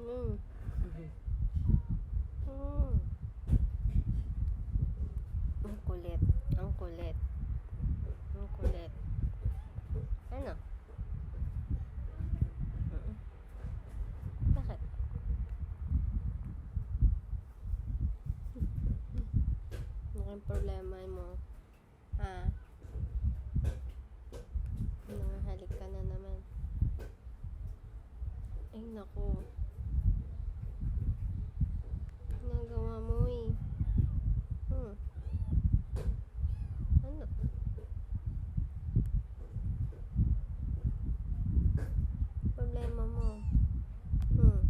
Mm. Mm. Ang kulit. Ang kulit. Ang kulit. Ano? Mm. Bakit? Anong problema mo? Ha? Nanghalik ka na naman. Ay, naku. Nagawa mo eh. Ano? Problema mo? Ano?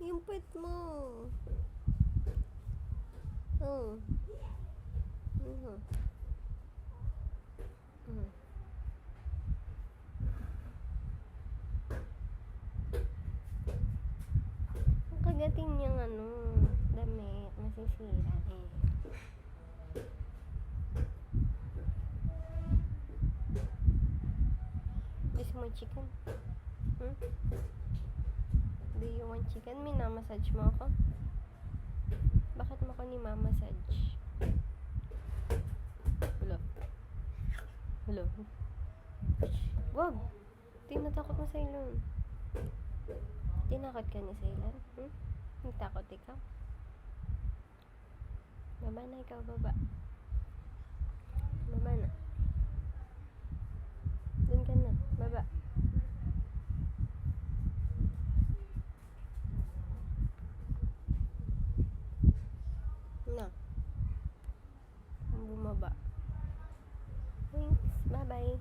Yung pet mo. Ang kagating niyang damit. Masisira eh. Gusto mo chicken? Do you want chicken? Minamassage mo ako? Bakit mo ako ni mamassage? Hello? Wag! Tinatakot mo sa ilon. Tinakot ka ni Ceylan? Natakot ikaw? Baba na ikaw, baba. Baba na. Doon ka na, baba. Na. Bumaba. Thanks, bye-bye.